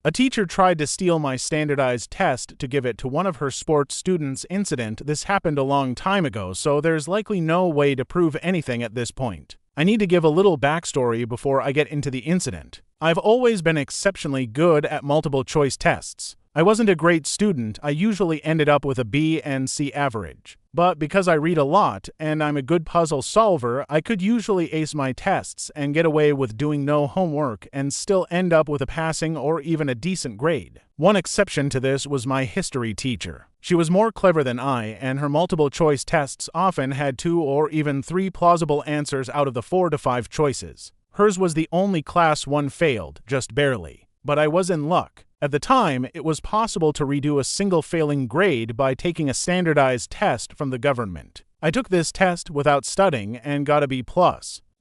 A teacher tried to steal my standardized test to give it to one of her sports students. This happened a long time ago, so there's likely no way to prove anything at this point. I need to give a little backstory before I get into the incident. I've always been exceptionally good at multiple choice tests. I wasn't a great student. I usually ended up with a B and C average. But because I read a lot and I'm a good puzzle solver, I could usually ace my tests and get away with doing no homework and still end up with a passing or even a decent grade. One exception to this was my history teacher. She was more clever than I, and her multiple choice tests often had 2 or even 3 plausible answers out of the 4 to 5 choices. Hers was the only class one failed, just barely. But I was in luck. At the time, it was possible to redo a single failing grade by taking a standardized test from the government. I took this test without studying and got a B+,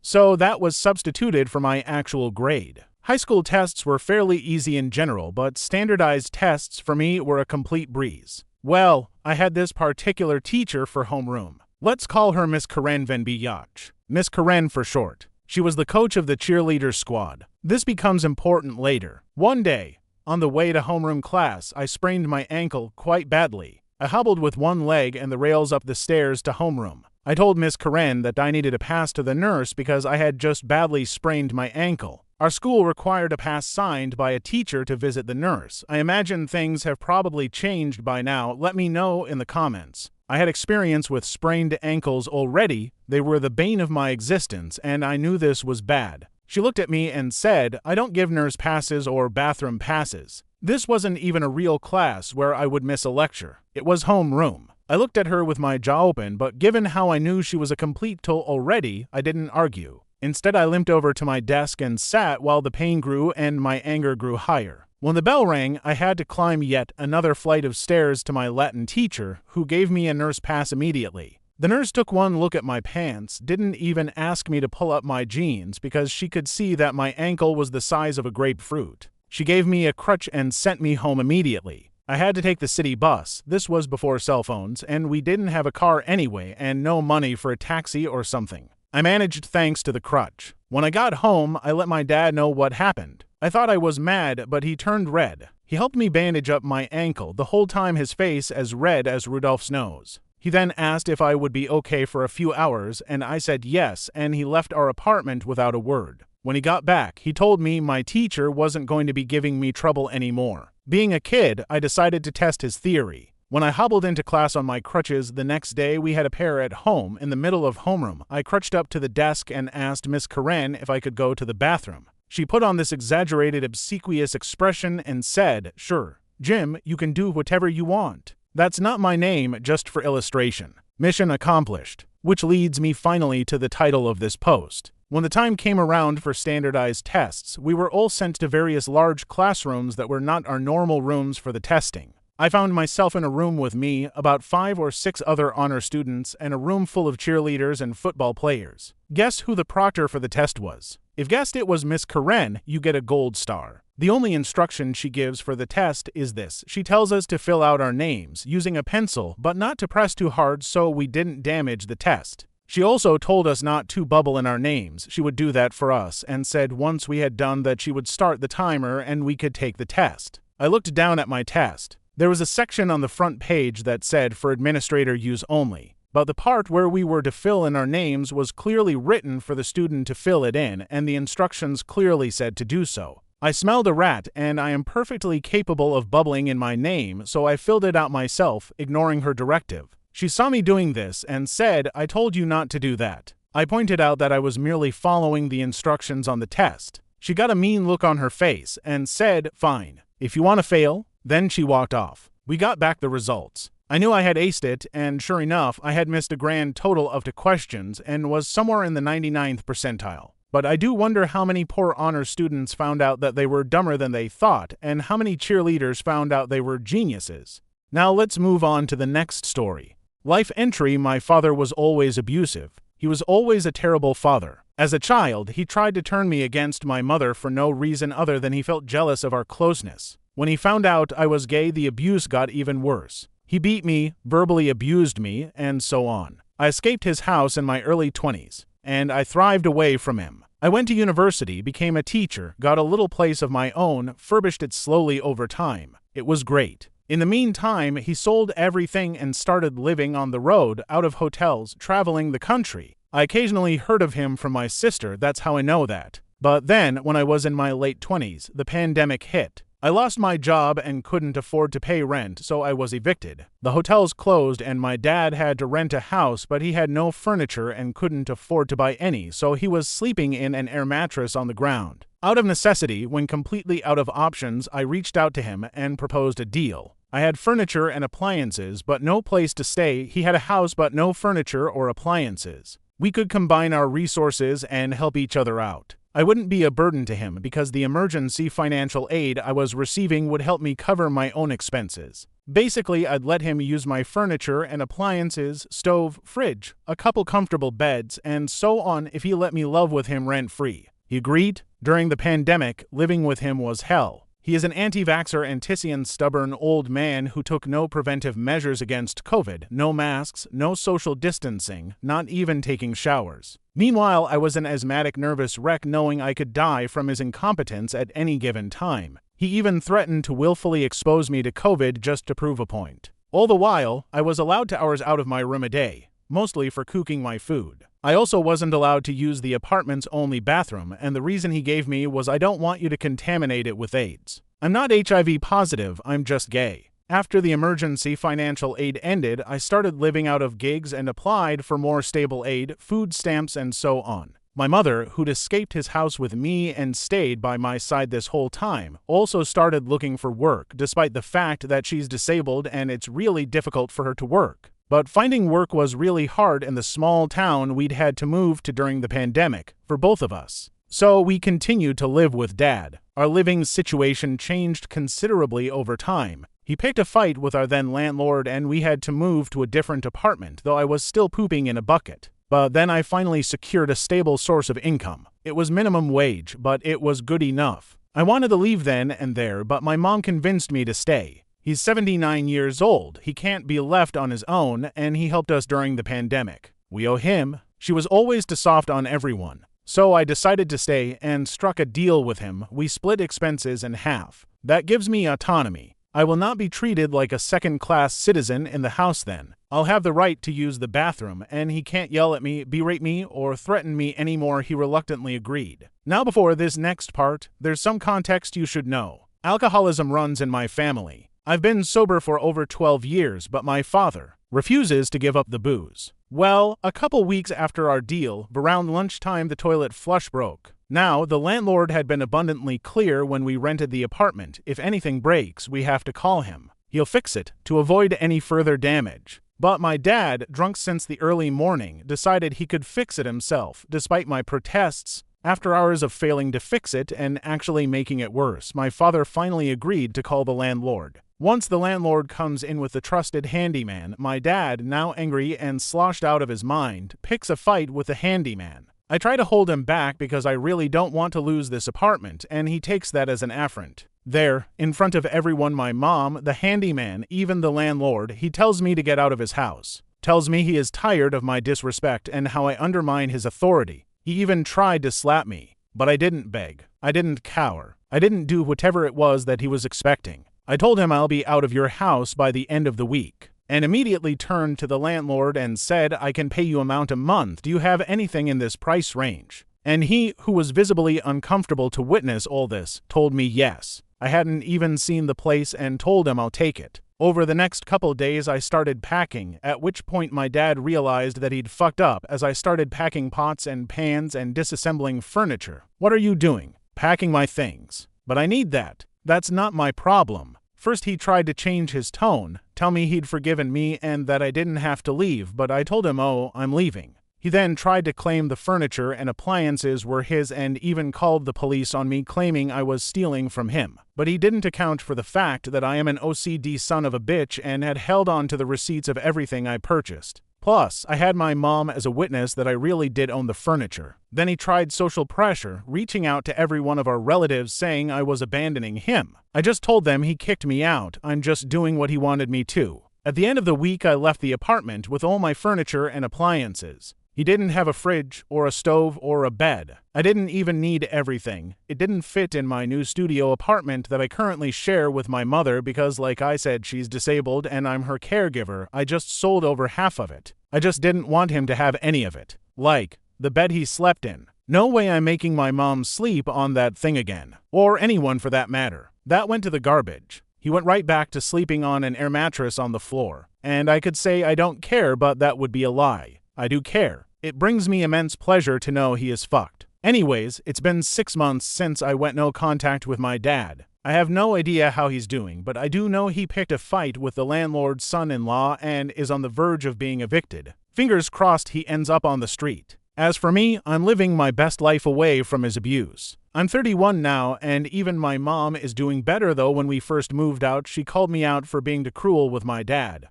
so that was substituted for my actual grade. High school tests were fairly easy in general, but standardized tests for me were a complete breeze. Well, I had this particular teacher for homeroom. Let's call her Miss Karen Van Biach. Miss Karen for short. She was the coach of the cheerleader squad. This becomes important later. One day, on the way to homeroom class, I sprained my ankle quite badly. I hobbled with one leg and the rails up the stairs to homeroom. I told Miss Karen that I needed a pass to the nurse because I had just badly sprained my ankle. Our school required a pass signed by a teacher to visit the nurse. I imagine things have probably changed by now. Let me know in the comments. I had experience with sprained ankles already. They were the bane of my existence, and I knew this was bad. She looked at me and said, "I don't give nurse passes or bathroom passes." This wasn't even a real class where I would miss a lecture. It was homeroom. I looked at her with my jaw open, but given how I knew she was a complete tool already, I didn't argue. Instead, I limped over to my desk and sat while the pain grew and my anger grew higher. When the bell rang, I had to climb yet another flight of stairs to my Latin teacher, who gave me a nurse pass immediately. The nurse took one look at my pants, didn't even ask me to pull up my jeans because she could see that my ankle was the size of a grapefruit. She gave me a crutch and sent me home immediately. I had to take the city bus. This was before cell phones, and we didn't have a car anyway and no money for a taxi or something. I managed thanks to the crutch. When I got home, I let my dad know what happened. I thought I was mad, but he turned red. He helped me bandage up my ankle, the whole time his face as red as Rudolph's nose. He then asked if I would be okay for a few hours, and I said yes, and he left our apartment without a word. When he got back, he told me my teacher wasn't going to be giving me trouble anymore. Being a kid, I decided to test his theory. When I hobbled into class on my crutches the next day, we had a pair at home in the middle of homeroom. I crouched up to the desk and asked Miss Karen if I could go to the bathroom. She put on this exaggerated, obsequious expression and said, "Sure, Jim, you can do whatever you want." That's not my name, just for illustration. Mission accomplished. Which leads me finally to the title of this post. When the time came around for standardized tests, we were all sent to various large classrooms that were not our normal rooms for the testing. I found myself in a room with me, about 5 or 6 other honor students, and a room full of cheerleaders and football players. Guess who the proctor for the test was? If guessed it was Miss Karen, you get a gold star. The only instruction she gives for the test is this. She tells us to fill out our names using a pencil, but not to press too hard so we didn't damage the test. She also told us not to bubble in our names. She would do that for us and said once we had done that she would start the timer and we could take the test. I looked down at my test. There was a section on the front page that said for administrator use only, but the part where we were to fill in our names was clearly written for the student to fill it in, and the instructions clearly said to do so. I smelled a rat, and I am perfectly capable of bubbling in my name, so I filled it out myself, ignoring her directive. She saw me doing this and said, "I told you not to do that." I pointed out that I was merely following the instructions on the test. She got a mean look on her face and said, "Fine. If you want to fail." Then she walked off. We got back the results. I knew I had aced it, and sure enough, I had missed a grand total of 2 questions and was somewhere in the 99th percentile. But I do wonder how many poor honor students found out that they were dumber than they thought, and how many cheerleaders found out they were geniuses. Now let's move on to the next story. Life entry: my father was always abusive. He was always a terrible father. As a child, he tried to turn me against my mother for no reason other than he felt jealous of our closeness. When he found out I was gay, the abuse got even worse. He beat me, verbally abused me, and so on. I escaped his house in my early 20s, and I thrived away from him. I went to university, became a teacher, got a little place of my own, furbished it slowly over time. It was great. In the meantime, he sold everything and started living on the road, out of hotels, traveling the country. I occasionally heard of him from my sister, that's how I know that. But then, when I was in my late 20s, the pandemic hit. I lost my job and couldn't afford to pay rent, so I was evicted. The hotels closed and my dad had to rent a house, but he had no furniture and couldn't afford to buy any, so he was sleeping in an air mattress on the ground. Out of necessity, when completely out of options, I reached out to him and proposed a deal. I had furniture and appliances, but no place to stay. He had a house but no furniture or appliances. We could combine our resources and help each other out. I wouldn't be a burden to him because the emergency financial aid I was receiving would help me cover my own expenses. Basically, I'd let him use my furniture and appliances, stove, fridge, a couple comfortable beds, and so on if he let me live with him rent-free. He agreed. During the pandemic, living with him was hell. He is an anti-vaxxer, Antician, stubborn old man who took no preventive measures against COVID, no masks, no social distancing, not even taking showers. Meanwhile, I was an asthmatic nervous wreck knowing I could die from his incompetence at any given time. He even threatened to willfully expose me to COVID just to prove a point. All the while, I was allowed 2 hours out of my room a day, mostly for cooking my food. I also wasn't allowed to use the apartment's only bathroom, and the reason he gave me was I don't want you to contaminate it with AIDS. I'm not HIV positive, I'm just gay. After the emergency financial aid ended, I started living out of gigs and applied for more stable aid, food stamps, and so on. My mother, who'd escaped his house with me and stayed by my side this whole time, also started looking for work, despite the fact that she's disabled and it's really difficult for her to work. But finding work was really hard in the small town we'd had to move to during the pandemic, for both of us. So we continued to live with Dad. Our living situation changed considerably over time. He picked a fight with our then landlord and we had to move to a different apartment, though I was still pooping in a bucket. But then I finally secured a stable source of income. It was minimum wage, but it was good enough. I wanted to leave then and there, but my mom convinced me to stay. He's 79 years old, he can't be left on his own, and he helped us during the pandemic. We owe him. She was always too soft on everyone. So I decided to stay and struck a deal with him. We split expenses in half. That gives me autonomy. I will not be treated like a second-class citizen in the house then. I'll have the right to use the bathroom, and he can't yell at me, berate me, or threaten me anymore. He reluctantly agreed. Now before this next part, there's some context you should know. Alcoholism runs in my family. I've been sober for over 12 years, but my father refuses to give up the booze. Well, a couple weeks after our deal, around lunchtime the toilet flush broke. Now, the landlord had been abundantly clear when we rented the apartment, if anything breaks, we have to call him. He'll fix it, to avoid any further damage. But my dad, drunk since the early morning, decided he could fix it himself, despite my protests. After hours of failing to fix it and actually making it worse, my father finally agreed to call the landlord. Once the landlord comes in with the trusted handyman, my dad, now angry and sloshed out of his mind, picks a fight with the handyman. I try to hold him back because I really don't want to lose this apartment, and he takes that as an affront. There, in front of everyone, my mom, the handyman, even the landlord, he tells me to get out of his house. Tells me he is tired of my disrespect and how I undermine his authority. He even tried to slap me. But I didn't beg. I didn't cower. I didn't do whatever it was that he was expecting. I told him I'll be out of your house by the end of the week, and immediately turned to the landlord and said, I can pay you amount a month. Do you have anything in this price range? And he, who was visibly uncomfortable to witness all this, told me yes. I hadn't even seen the place and told him I'll take it. Over the next couple days I started packing, at which point my dad realized that he'd fucked up as I started packing pots and pans and disassembling furniture. What are you doing? Packing my things. But I need that. That's not my problem. First he tried to change his tone, tell me he'd forgiven me and that I didn't have to leave, but I told him, oh, I'm leaving. He then tried to claim the furniture and appliances were his and even called the police on me, claiming I was stealing from him. But he didn't account for the fact that I am an OCD son of a bitch and had held on to the receipts of everything I purchased. Plus, I had my mom as a witness that I really did own the furniture. Then he tried social pressure, reaching out to every one of our relatives saying I was abandoning him. I just told them he kicked me out, I'm just doing what he wanted me to. At the end of the week I left the apartment with all my furniture and appliances. He didn't have a fridge, or a stove, or a bed. I didn't even need everything. It didn't fit in my new studio apartment that I currently share with my mother because, like I said, she's disabled and I'm her caregiver. I just sold over half of it. I just didn't want him to have any of it. Like, the bed he slept in. No way I'm making my mom sleep on that thing again. Or anyone for that matter. That went to the garbage. He went right back to sleeping on an air mattress on the floor. And I could say I don't care, but that would be a lie. I do care. It brings me immense pleasure to know he is fucked. Anyways, it's been 6 months since I went no contact with my dad. I have no idea how he's doing, but I do know he picked a fight with the landlord's son-in-law and is on the verge of being evicted. Fingers crossed he ends up on the street. As for me, I'm living my best life away from his abuse. I'm 31 now, and even my mom is doing better though. When we first moved out, she called me out for being too cruel with my dad.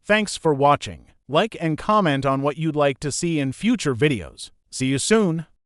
Thanks for watching. Like and comment on what you'd like to see in future videos. See you soon!